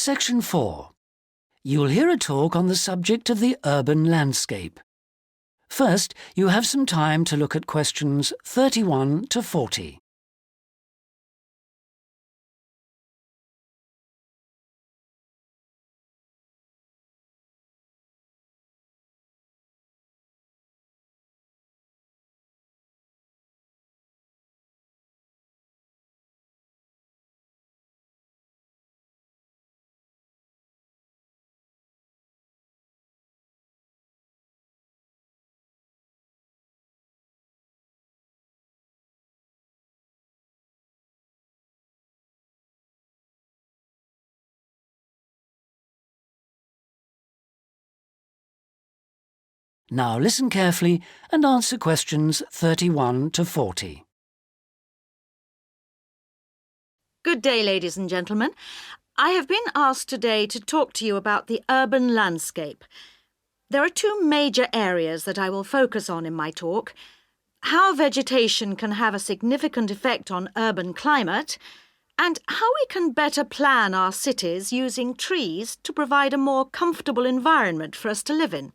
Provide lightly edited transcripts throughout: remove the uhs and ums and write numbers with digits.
Section 4. You'll hear a talk on the subject of the urban landscape. First, you have some time to look at questions 31 to 40. Now listen carefully and answer questions 31 to 40. Good day, ladies and gentlemen. I have been asked today to talk to you about the urban landscape. There are two major areas that I will focus on in my talk: how vegetation can have a significant effect on urban climate, and how we can better plan our cities using trees to provide a more comfortable environment for us to live in.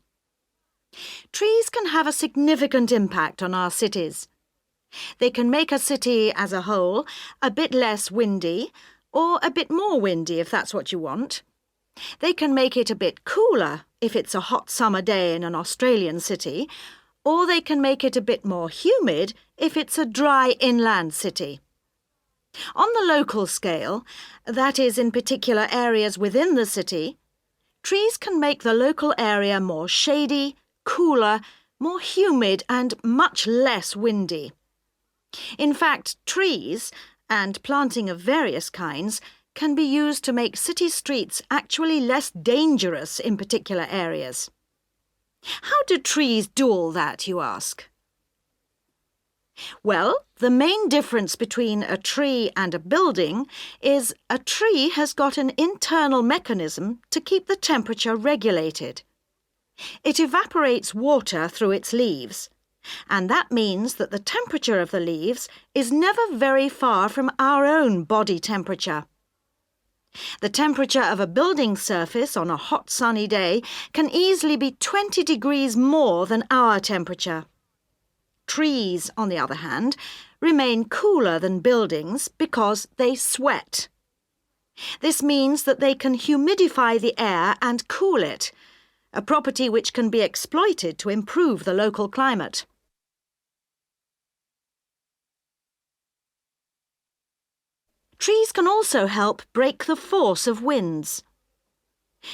Trees can have a significant impact on our cities. They can make a city as a whole a bit less windy, or a bit more windy if that's what you want. They can make it a bit cooler if it's a hot summer day in an Australian city, or they can make it a bit more humid if it's a dry inland city. On the local scale, that is in particular areas within the city, trees can make the local area more shady, cooler, more humid and much less windy. In fact, trees, and planting of various kinds, can be used to make city streets actually less dangerous in particular areas. How do trees do all that, you ask? Well, the main difference between a tree and a building is a tree has got an internal mechanism to keep the temperature regulated. It evaporates water through its leaves, and that means that the temperature of the leaves is never very far from our own body temperature. The temperature of a building surface on a hot sunny day can easily be 20 degrees more than our temperature. Trees, on the other hand, remain cooler than buildings because they sweat. This means that they can humidify the air and cool it, a property which can be exploited to improve the local climate. Trees can also help break the force of winds.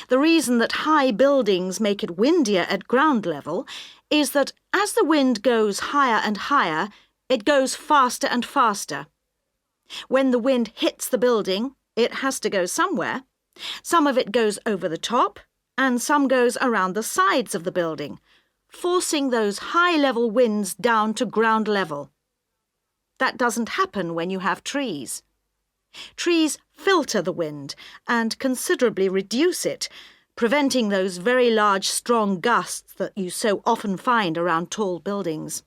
The reason that high buildings make it windier at ground level is that as the wind goes higher and higher, it goes faster and faster. When the wind hits the building, it has to go somewhere. Some of it goes over the top, and some goes around the sides of the building, forcing those high-level winds down to ground level. That doesn't happen when you have trees. Trees filter the wind and considerably reduce it, preventing those very large, strong gusts that you so often find around tall buildings.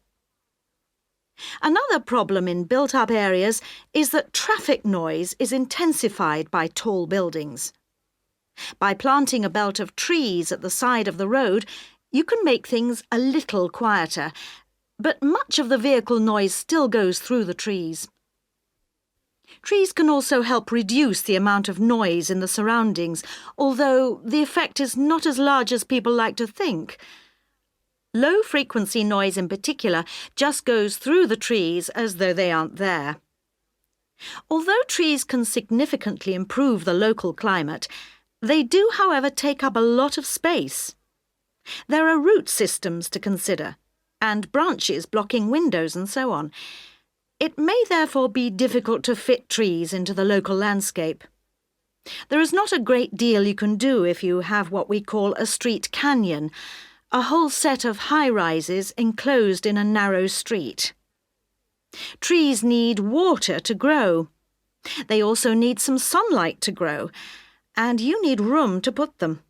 Another problem in built-up areas is that traffic noise is intensified by tall buildings. By planting a belt of trees at the side of the road, you can make things a little quieter, but much of the vehicle noise still goes through the trees. Trees can also help reduce the amount of noise in the surroundings, although the effect is not as large as people like to think. Low-frequency noise in particular just goes through the trees as though they aren't there. Although trees can significantly improve the local climate, they do, however, take up a lot of space. There are root systems to consider, and branches blocking windows and so on. It may therefore be difficult to fit trees into the local landscape. There is not a great deal you can do if you have what we call a street canyon, a whole set of high-rises enclosed in a narrow street. Trees need water to grow. They also need some sunlight to grow, and you need room to put them.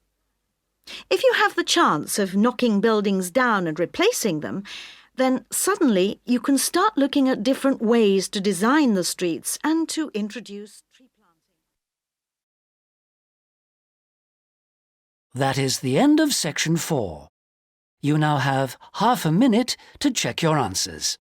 If you have the chance of knocking buildings down and replacing them, then suddenly you can start looking at different ways to design the streets and to introduce That is the end of section 4. You now have half a minute to check your answers.